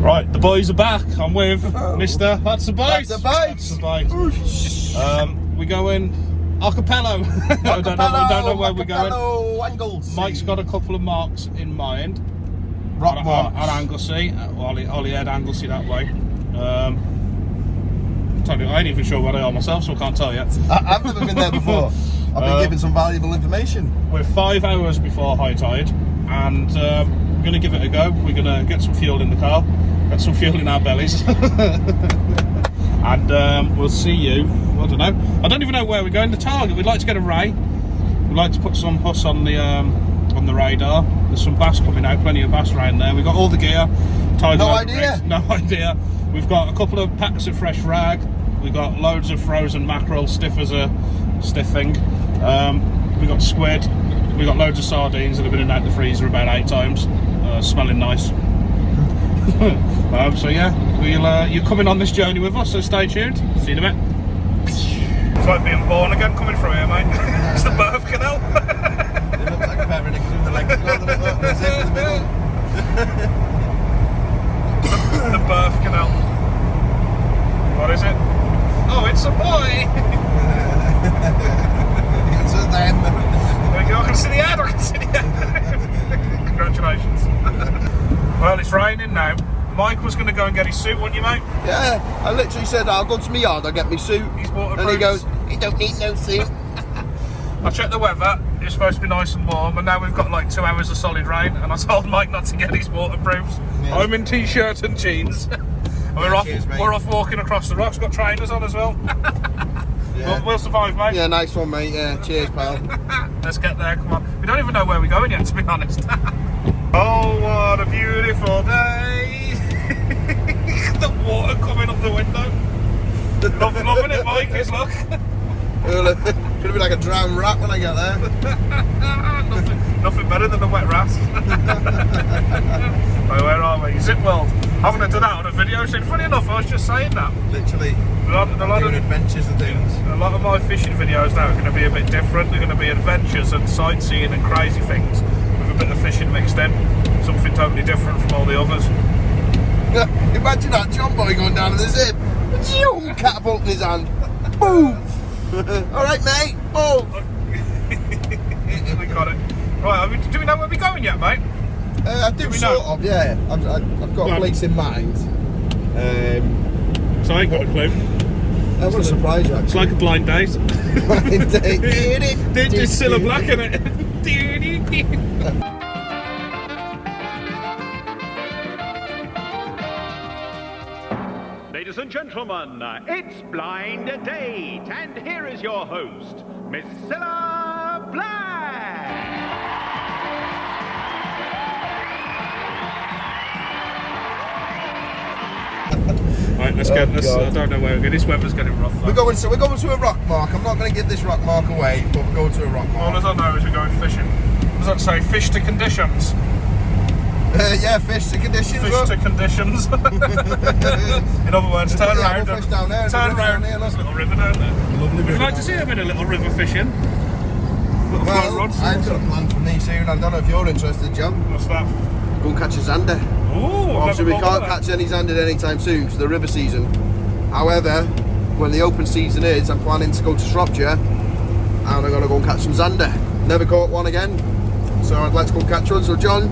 Right, the boys are back. I'm with Mr. That's a Bite. That's a Bite. That's a Bite. We go in acapello. I don't know where we're going. Anglesey. Mike's got a couple of marks in mind. Rock marks. At Anglesey, Holyhead, Anglesey that way. I ain't even sure where they are myself, so I can't tell you. I've never been there before. I've been given some valuable information. We're 5 hours before high tide, and we're going to give it a go. We're going to get some fuel in the car, get some fuel in our bellies, and we'll see you. I don't know. I don't even know where we're going. The target. We'd like to get a ray. We'd like to put some huss on the radar. There's some bass coming out. Plenty of bass around there. We've got all the gear. No idea. No idea. We've got a couple of packs of fresh rag. We've got loads of frozen mackerel, stiff as a stiff thing. We've got squid. We've got loads of sardines that have been in and out the freezer about 8 times. Smelling nice. So yeah, you're coming on this journey with us, so stay tuned. See you in a bit. It's like being born again coming through here, mate. It's the birth canal. It looks like a pair of knickers with the legs closed and the zip in the middle. The birth canal. What is it? Oh, it's a boy! It's a them. There you go, I can see the ad, Congratulations. Well, it's raining now. Mike was going to go and get his suit, wasn't you, mate? Yeah, I literally said, I'll go to my yard, I'll get my suit. He's waterproof. And he goes, you don't need no suit. I checked the weather, it's supposed to be nice and warm, and now we've got like 2 hours of solid rain, and I told Mike not to get his waterproofs. Yeah. I'm in t-shirt and jeans. We're off walking across the rocks, got trainers on as well. Yeah. We'll survive, mate. Yeah, nice one, mate. Yeah, cheers, pal. Let's get there, come on. We don't even know where we're going yet, to be honest. Oh, what a beautiful day. The water coming up the window. Loving it, Mike, is look. Gonna be like a drowned rat when I get there. nothing better than a wet rat. Right, where are we? Zip World. I'm going to do that on a video soon. Funny enough, I was just saying that. Literally. A lot of adventures and things. A lot of my fishing videos now are going to be a bit different. They're going to be adventures and sightseeing and crazy things with a bit of fishing mixed in. Something totally different from all the others. Imagine that John boy going down to the zip. Catapult in his hand. Boom. Alright, mate. Boom. We got it. Right, do we know where we're going yet, mate? I do sort of, yeah. I've got a place in mind. So I ain't got a clue. I want to surprise you, actually. It's like a blind date. Blind date. It's still a black, isn't it? Ladies and gentlemen, it's Blind Date, and here is your host, Miss Cilla Black. Right, let's get this. I don't know where we're going. This weather's getting rough. We're going to a rock mark. I'm not going to give this rock mark away, but we're going to a rock mark. All I know is we're going fishing. What does that say? Fish to conditions. Yeah, fish to conditions. Fish to conditions. In other words, turn around. Fish down there. Turn around. There's a little river down there. Lovely river. Would you like to see him in a little river fishing? Well, I've got a plan for me soon. I don't know if you're interested, John. What's that? Go and catch a zander. Ooh, obviously we can't catch any zander anytime soon because of the river season. However, when the open season is, I'm planning to go to Shropshire and I'm going to go and catch some zander. Never caught one again, so I'd like to go catch one. So John,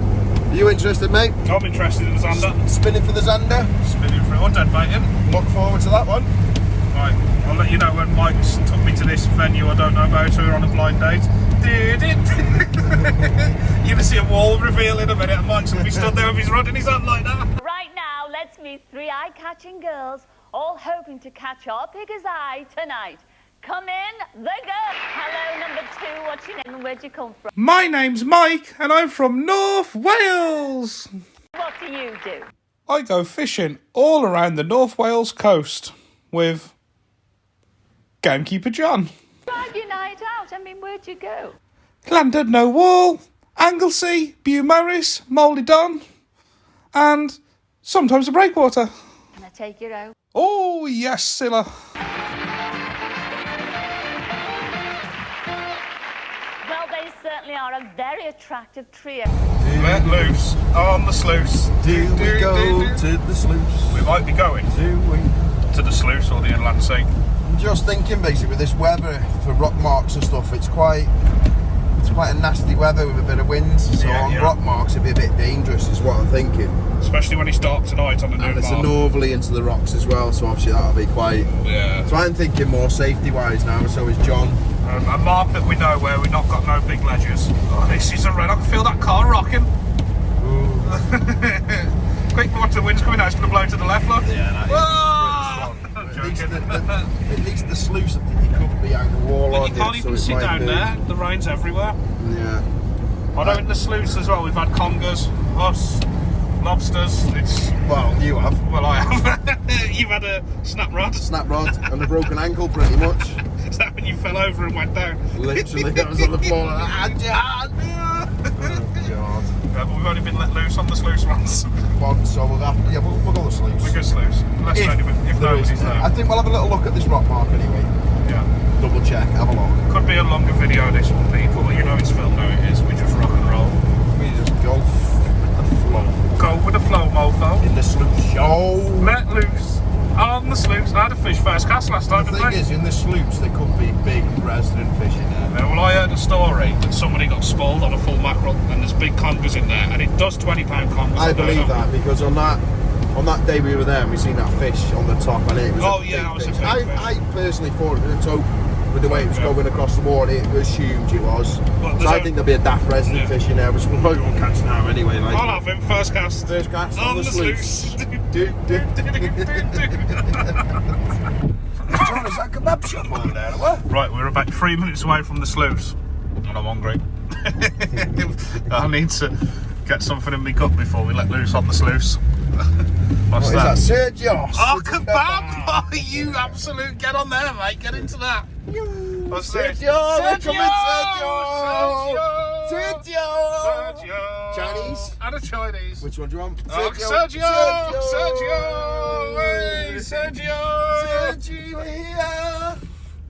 are you interested, mate? I'm interested in the zander. Spinning for the zander. Spinning for it. Or dead baiting. Look forward to that one. Right, I'll let you know when Mike's took me to this venue I don't know about. So we're on a blind date. You're going to see a wall reveal in a minute and Mike's going to be stood there with his rod in his hand like that. Right now, let's meet 3 eye-catching girls, all hoping to catch our pigger's eye tonight. Come in, the girl. Hello, number 2. What's your name and where'd you come from? My name's Mike and I'm from North Wales. What do you do? I go fishing all around the North Wales coast with Gamekeeper John. Drive your night out. I mean, where'd you go? Llandudno Wall, Anglesey, Beaumaris, Mouldy Don, and sometimes a breakwater. Can I take you out? Oh, yes, Cilla. Well, they certainly certainly are a very attractive trio. Let loose on the sluice. Do we go to the sluice? We might be going to the sluice or the inland sea. I'm just thinking, basically, with this weather for rock marks and stuff, it's quite a nasty weather with a bit of wind. So Yeah, on yeah. rock marks, it'd be a bit dangerous, is what I'm thinking. Especially when it's dark tonight on the new And it's a mark. northerly into the rocks as well, so obviously that'll be quite. Yeah. So I'm thinking more safety-wise now. So is John. A mark that we know where we've not got no big ledges. Oh, this is a red. I can feel that car rocking. Quick, watch the wind's coming out. It's going to blow to the left, look. Yeah, that is. Ah! I'm At least, joking. at least the sluice, I think you could be out the wall But on you can't it, even so it sit might down be- there. The rain's everywhere. Yeah. I know in the sluice as well, we've had congers, us, lobsters. It's, Well, you have. well, I have. You've had a snap rod. Snap rod and a broken ankle, pretty much. Is that when you fell over and went down? Literally, I was on the floor like, John! Oh, Yeah, but we've only been let loose on the sluice once. God. So we'll have, yeah, we'll go to sluice. We go sluice. Unless If if there is, nobody's there. I think we'll have a little look at this rock mark anyway. Yeah. Double check, have a look. Could be a longer video this one, people, but you know it's filmed how it is. We just rock and roll. We just go with the flow. Go with the flow, mofo. In the sluice. Oh! Let loose on the sluice. I had a fish first cast last time, The didn't thing I? is, in the sloops, there could be big resident fish in there. Well, I heard a story that somebody got spoiled on a full mackerel, and there's big congers in there, and it does 20-pound congers. I don't believe know. that, because on that day we were there and we seen that fish on the top, and it was Oh, a yeah, big that was a fish. big fish. I personally thought it was a tope with the way it was Yeah. going across the water. It was huge, it was. But So I there's think there'll be a daft resident Yeah. fish in there, which we'll probably won't catch now anyway. Like. I'll have him first cast. First cast on the sluice. John, is that kebab shop over there? What? Right, we're about 3 minutes away from the sluice, and I'm hungry. I need to get something in my gut before we let loose on the sluice. What's What is that, Sergio? Oh, kebab! Oh, you absolute... Get on there, mate. Get into that. What's this? Sergio! We're coming, Sergio! Sergio! Sergio! Chinese? And a Chinese. Which one do you want? Oh, Sergio! Sergio! Hey, Sergio! Sergio here!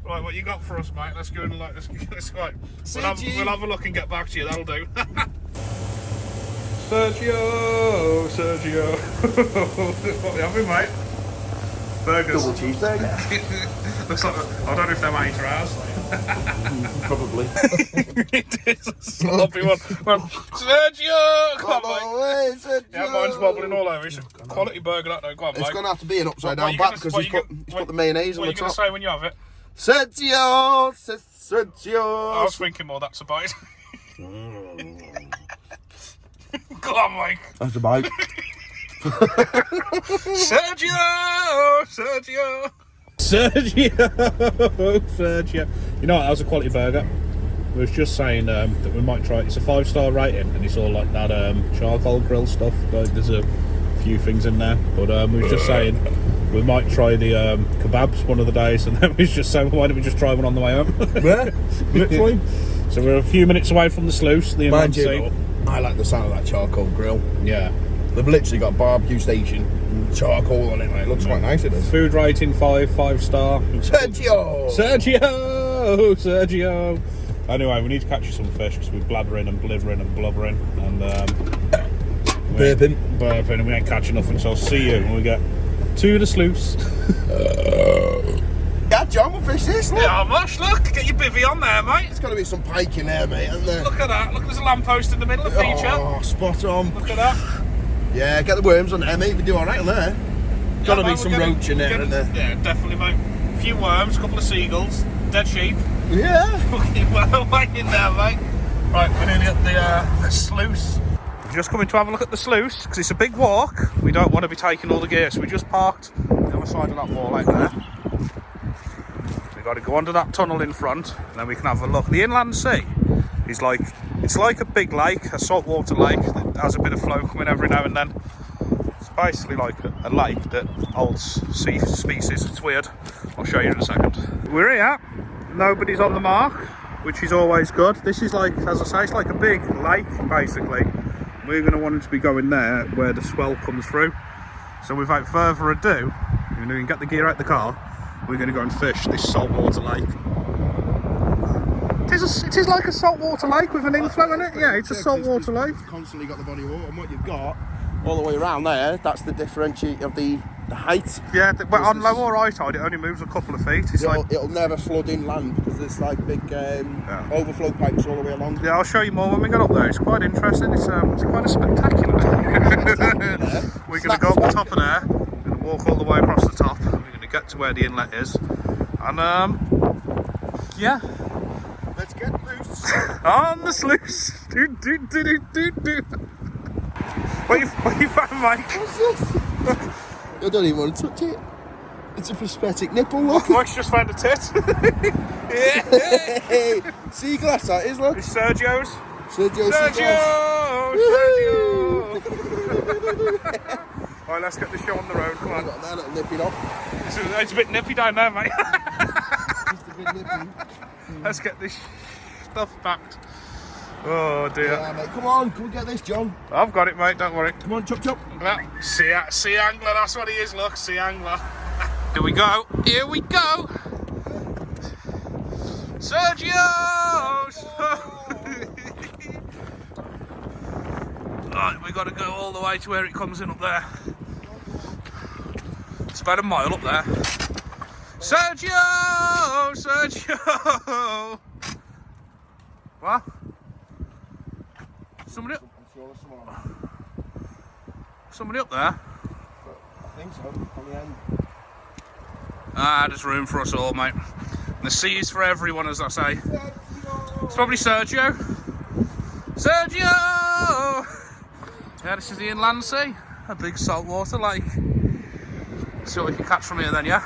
Right, what you got for us, mate? Let's go and like, let's right. Sergio. We'll have a look and get back to you. That'll do. Sergio, Sergio. What are we having, mate? Burgers. Double cheeseburger. Looks like I don't know if they're made for ours. Probably. It is a sloppy one. Well, Sergio, come on, mate. Away, Sergio. Yeah, mine's wobbling all over. It's a quality burger, that though. Go on, It's mate. going to have to be an upside What down you back gonna- because what he's you put gonna- the mayonnaise What on are the you going to top. say when you have it? Sergio! I Sergio! was thinking more that's a bite. Go on, Mike. That's a bite. Sergio! Sergio! Sergio. You know what, that was a quality burger. We was just saying that we might try it. It's a 5-star rating and it's all like that charcoal grill stuff. Like, there's a few things in there. But we was just saying we might try the kebabs one of the days, and then we was just saying, why don't we just try one on the way home? Where? Literally. So we're a few minutes away from the sluice, the inland Mind you, sea. I like the sound of that charcoal grill. Yeah. They've literally got a barbecue station, charcoal on it, mate. It looks quite nice, it does. Food rating 5-star. Sergio! Sergio! Anyway, we need to catch you some fish because we're blathering and blithering and blubbering and Burping. and we ain't catching nothing. So I'll see you when we get to the sluice. Yeah, John, we'll fish this, look. Yeah, mush, look. Get your bivvy on there, mate. There's got to be some pike in there, mate, isn't there? Look at that. Look, there's a lamppost in the middle of the feature. Oh, spot on. Look at that. Yeah, get the worms on there, mate. We do all right on there. Got to Yeah, be mate, some we're getting- roach in there, getting- isn't there? Yeah, definitely, mate. A few worms, a couple of seagulls, dead sheep. Yeah. Fucking well away in there, mate. Right, we're nearly at the sluice. We're just coming to have a look at the sluice because it's a big walk. We don't want to be taking all the gear, so we just parked on the other side of that wall out there. We've got to go under that tunnel in front, and then we can have a look. The inland sea is like, it's like a big lake, a saltwater lake that has a bit of flow coming every now and then. It's basically like a lake that holds sea species. It's weird. I'll show you in a second. We're here. Nobody's on the mark, which is always good. This is like, as I say, it's like a big lake, basically. We're going to want to be going there where the swell comes through. So without further ado, we're going to get the gear out the car. We're going to go and fish this saltwater lake. it is like a saltwater lake with an inflow in it. Yeah, it's a saltwater lake. It's constantly got the body of water, and what you've got all the way around there, that's the differentiate of the height. Yeah, but on low or high tide, it only moves a couple of feet. It's like It'll never flood inland because there's like big overflow pipes all the way along. yeah, I'll show you more when we get up there. It's quite interesting. It's quite a spectacular. We're going to go up the top of there. We're going to walk all the way across the top. We're going to get to where the inlet is, and yeah. Let's get loose. On the sluice. What you found, Mike? What's this? I don't even want to touch it. It's a prosthetic nipple, look. Mike's just found a tit. Hey, sea glass that is, look. It's Sergio's. Sergio. Right, let's get the show on the road. Come on. Got that little nippy up. It's a bit nippy down there, mate. Just a bit nippy. Let's get this stuff backed. Oh dear. Yeah, mate. Come on get this, John. I've got it, mate. Don't worry. Come on, chop chop. Sea angler. That's what he is. Look, sea angler. Here we go. Here we go. Sergio's. Right, we got to go all the way to where it comes in up there. It's about a mile up there. Sergio! What? Somebody up there? I think so, on the end. Ah, there's room for us all, mate. And the sea is for everyone, as I say. It's probably Sergio. Sergio! Yeah, this is the inland sea. A big saltwater lake. See what we can catch from here then, yeah?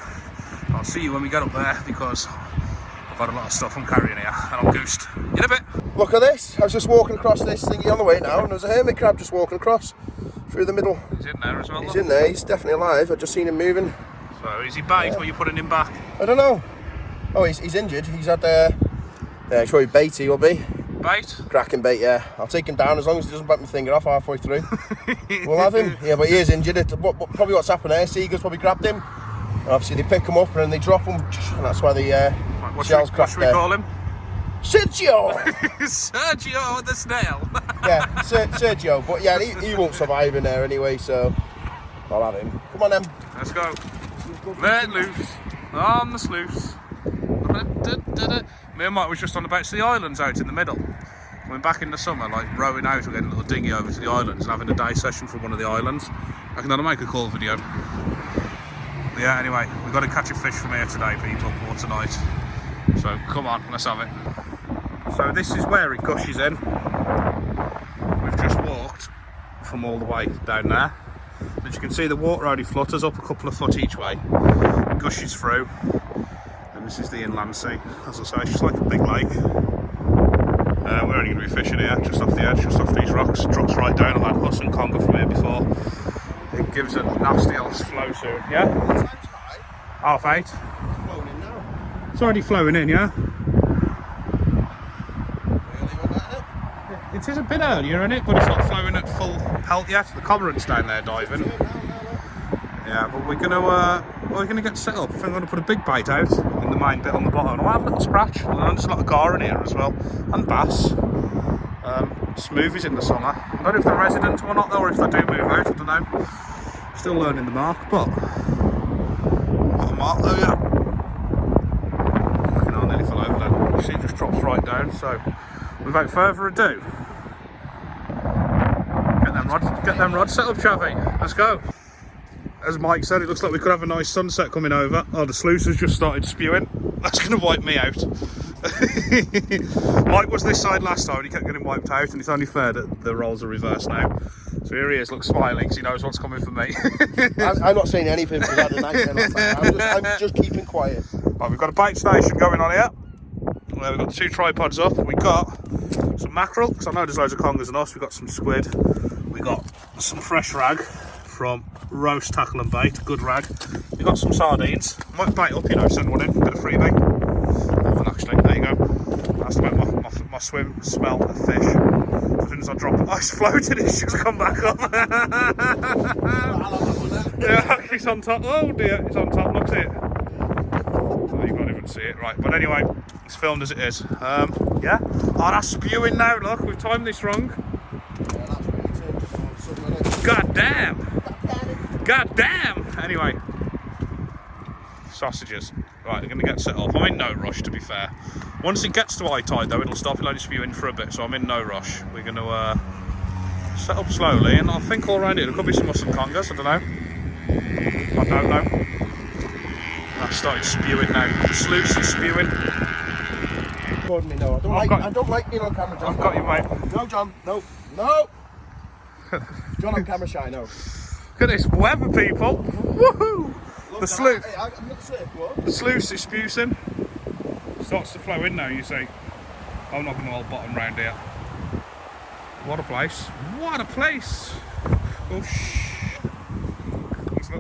I'll see you when we get up there because I've got a lot of stuff I'm carrying here and I'm goosed. In a bit. Look at this. I was just walking across this thingy on the way now and there's a hermit crab just walking across through the middle. He's in there as well. He's in there. He's definitely alive. I've just seen him moving. So is he bait or are you putting him back? I don't know. Oh, he's injured. He's had yeah, it's probably bait he will be. Bait? Cracking bait, yeah. I'll take him down as long as he doesn't bite my finger off halfway through. We'll have him. Yeah, but he is injured. Probably what's happened there, seagulls probably grabbed him. And obviously they pick him up and then they drop him. And that's why the shells cracked there. What should we call him? Sergio! Sergio the snail. Yeah, Sergio. But yeah, he won't survive in there anyway, so I'll have him. Come on then. Let's go. Let loose. On the sluice. Me and Mike was just on the boat to the islands out in the middle. We're back in the summer, like rowing out, we're getting a little dinghy over to the islands and having a day session from one of the islands. I reckon that'll make a cool video. But yeah, anyway, we've got to catch a fish from here today, people, or tonight. So come on, let's have it. So this is where it gushes in. We've just walked from all the way down there. As you can see, the water only flutters up a couple of foot each way. It gushes through. And this is the inland sea. As I say, it's just like a big lake. We're only going to be fishing here, just off the edge, just off these rocks. It drops right down. I've had Huss and Conga from here before. It gives a nasty old flow soon, yeah? What time's 8:30. Flowing in now. It's already flowing in, yeah? It is a bit earlier, isn't it? But it's not flowing at full pelt yet. The cormorant's down there diving. Yeah, but we're gonna get set up. I think I'm gonna put a big bite out in the main bit on the bottom. I'll have a little scratch. And there's a lot of gar in here as well, and bass. Smoothies in the summer. I don't know if they're resident or not though, or if they do move out. I don't know. Still learning the mark, but got a mark though, yeah. I can nearly fell over then. You see, it just drops right down. So, without further ado, get them rods set up, Chappy. Let's go. As Mike said, it looks like we could have a nice sunset coming over. Oh, the sluice has just started spewing. That's going to wipe me out. Mike was this side last time and he kept getting wiped out, and it's only fair that the roles are reversed now. So here he is, looks smiling because he knows what's coming for me. I'm not saying anything because I had a nightmare last night. I'm just keeping quiet. Right, we've got a bait station going on here. We've got the 2 tripods up. We've got some mackerel, because I know there's loads of congers and us. We've got some squid. We've got some fresh rag from Roast Tackle and Bait, good rag. We've got some sardines. Might bait up, you know, send one in, bit of freebie. And actually, there you go. That's about my swim smell of fish. As soon as I drop it, oh, it's floating, it's just come back up. Yeah, he's on top. Oh dear, he's on top, look at it. Oh, you can't even can't see it, right. But anyway, it's filmed as it is. Yeah. Oh, that's spewing now, look. We've timed this wrong. Yeah, that's really turned. God damn. God damn. Anyway. Sausages. Right, they're going to get set up. I'm in no rush, to be fair. Once it gets to high tide, though, it'll stop. It'll only spew in for a bit, so I'm in no rush. We're going to set up slowly, and I think all around here there could be some muscle congas. I don't know. I don't know. That started spewing now. The sluice is spewing. Pardon me, no. I don't like being on camera, John. I've got you, mate. No, John. No. No. John on camera shy, no. Look at this weather, people. Woohoo! Look, The sluice. Hey, I'm not safe, what? The sluice is spewing. Starts to flow in now, you see. I'm not going to hold bottom round here. What a place. What a place. Oh, shh.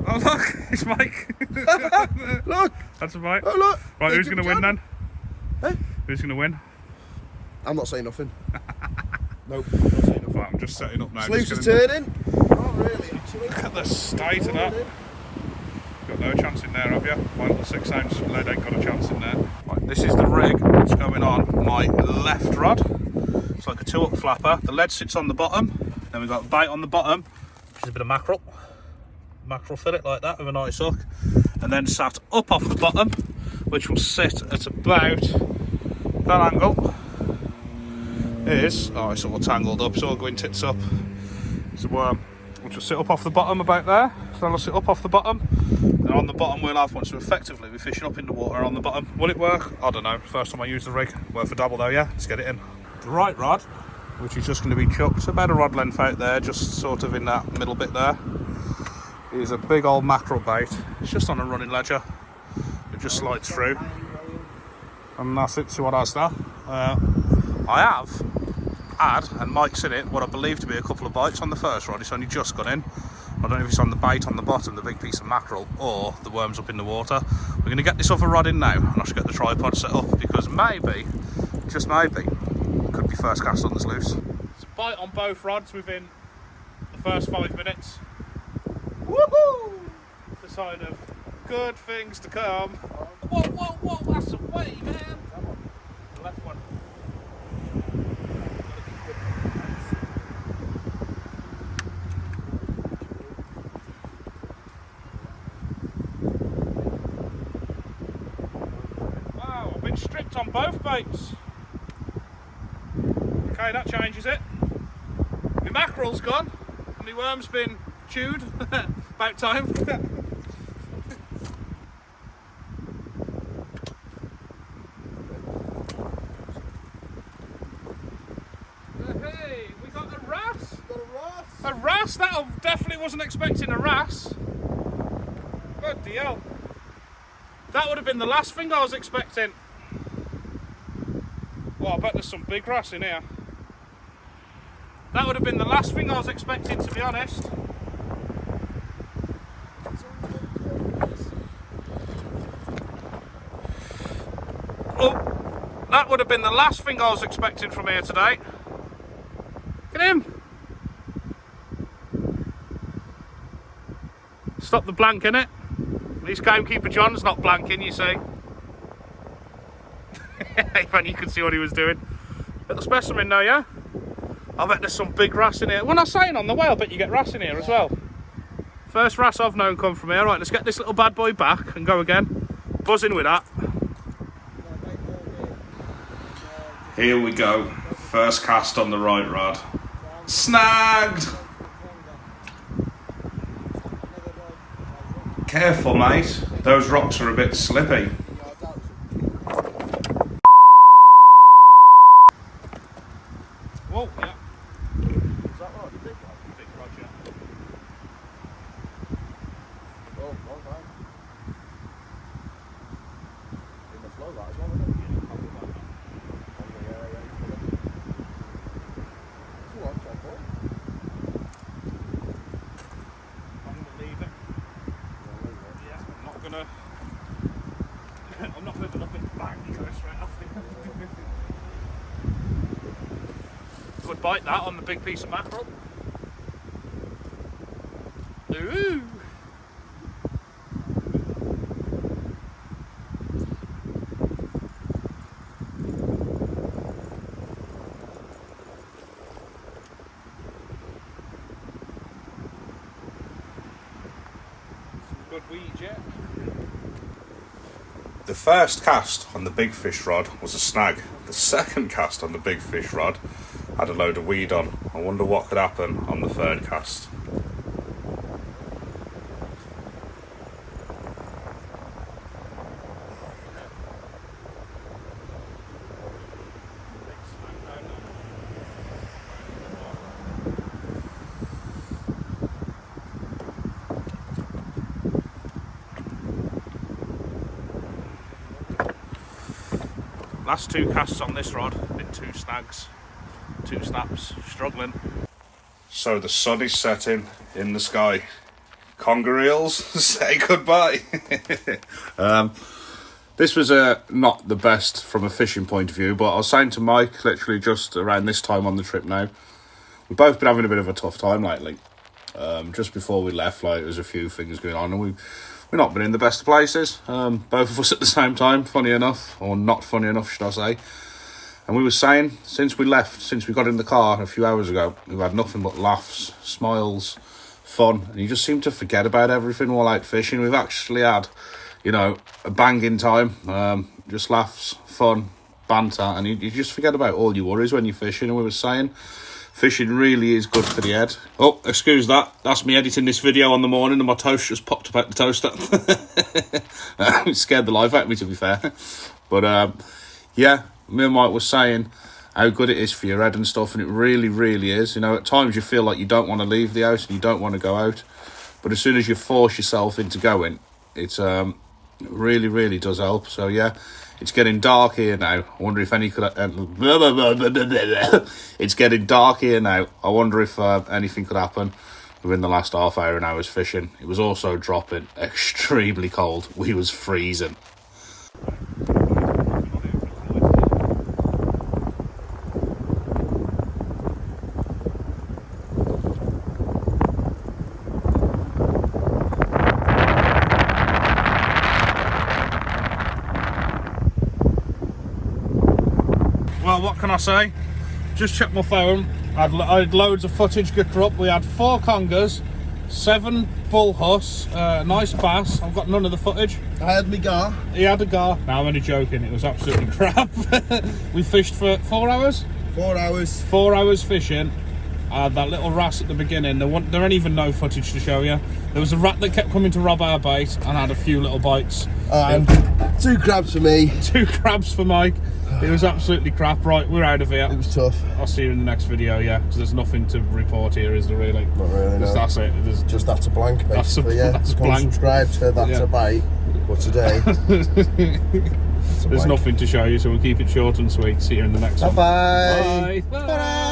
Oh, look. It's Mike. Look. That's a Mike. Oh, look. Right, who's going to win then? Hey? Who's going to win? I'm not saying nothing. Nope, I'm not saying nothing. Right, I'm just setting up now. Sluice is turning. Not really, actually. Look at the state of that. Got no chance in there, have you? My little 6 ounce lead ain't got a chance in there. Right, this is the rig that's going on my left rod. It's like a 2-up flapper. The lead sits on the bottom. Then we've got the bait on the bottom, which is a bit of mackerel. Mackerel fillet like that with a nice hook. And then sat up off the bottom, which will sit at about that angle. Is, oh, it's all tangled up, so I'll go in tits up. It's a worm, which will sit up off the bottom about there. So that'll sit up off the bottom. And on the bottom we'll have one, so effectively we're fishing up in the water on the bottom. Will it work? I don't know. First time I use the rig. Worth a double though, yeah? Let's get it in. The right rod, which is just going to be chucked about a rod length out there, just sort of in that middle bit there, is a big old mackerel bait. It's just on a running ledger. It just slides through. And that's it, see what I that. I have had, and Mike's in it, what I believe to be a couple of bites on the first rod. It's only just gone in. I don't know if it's on the bait on the bottom, the big piece of mackerel, or the worms up in the water. We're going to get this other rod in now, and I should get the tripod set up, because maybe, just maybe, it could be first cast on the sluice. It's a bite on both rods within the first 5 minutes. Woohoo! It's a sign of good things to come. Whoa, whoa, whoa, that's a way, man! The left one. Stripped on both baits. Okay, that changes it. My mackerel's gone, and my worm's been chewed. About time. Hey, we got a wrasse. A wrasse? That I definitely wasn't expecting a wrasse. Bloody hell. That would have been the last thing I was expecting. Well, I bet there's some big wrasse in here. That would have been the last thing I was expecting, to be honest. Oh, that would have been the last thing I was expecting from here today. Look at him. Stop the blank, innit? At least Gamekeeper John's not blanking, you see. If only you could see what he was doing. Little specimen now, yeah? I bet there's some big wrasse in here. When I was saying on the way, I bet you get wrasse in here as well. First wrasse I've known come from here. Right, let's get this little bad boy back and go again. Buzzing with that. Here we go. First cast on the right rod. Snagged! Careful, mate. Those rocks are a bit slippy. Whoa, yeah. Is that right? Big one? Big rod, yeah. Oh, long time. In the flow, that as well, isn't it? Yeah, probably like that. It's a long time, boy. I'm going to leave him. Yeah, I'm not going to... I'm not moving nothing. Bang, he goes straight off him. Good bite that on the big piece of mackerel. Ooh! good weed yet. The first cast on the big fish rod was a snag. The second cast on the big fish rod had a load of weed on. I wonder what could happen on the third cast. Last two casts on this rod, been 2 snags, 2 snaps, struggling. So the sun is setting in the sky. Conger eels, say goodbye. This was not the best from a fishing point of view, but I was saying to Mike, literally just around this time on the trip now, we've both been having a bit of a tough time lately. Just before we left, like, there's a few things going on, and we've not been in the best of places, both of us at the same time, funny enough, or not funny enough, should I say. And we were saying, since we left, since we got in the car a few hours ago, we've had nothing but laughs, smiles, fun, and you just seem to forget about everything while out fishing. We've actually had, you know, a banging time, just laughs, fun, banter, and you just forget about all your worries when you're fishing. And we were saying, fishing really is good for the head. Oh, excuse that. That's me editing this video on the morning and my toast just popped up out the toaster. It scared the life out of me, to be fair. But, yeah, me and Mike was saying how good it is for your head and stuff, and it really, really is. You know, at times you feel like you don't want to leave the house and you don't want to go out. But as soon as you force yourself into going, it's really, really does help. So, yeah. It's getting dark here now. I wonder if any could... It's getting dark here now. I wonder if anything could happen within the last half hour an hour's fishing. It was also dropping extremely cold. We was freezing. Well, what can I say? Just checked my phone. I had loads of footage good up. We had 4 congers, 7 bull huss, nice bass. I've got none of the footage. I had me gar. He had a gar. No, I'm only joking. It was absolutely crap. We fished for 4 hours? 4 hours. 4 hours fishing. That little rat at the beginning, there ain't even no footage to show you. There was a rat that kept coming to rob our bait and had a few little bites. And 2 crabs for me. 2 crabs for Mike. It was absolutely crap. Right, we're out of here. It was tough. I'll see you in the next video, yeah, because there's nothing to report here, is there really? Not really, no. That's it. Just that's a blank, basically, that's blank. Subscribe to That's a Bite. But today, there's nothing to show you, so we'll keep it short and sweet. See you in the next one. Bye-bye. Bye. Bye.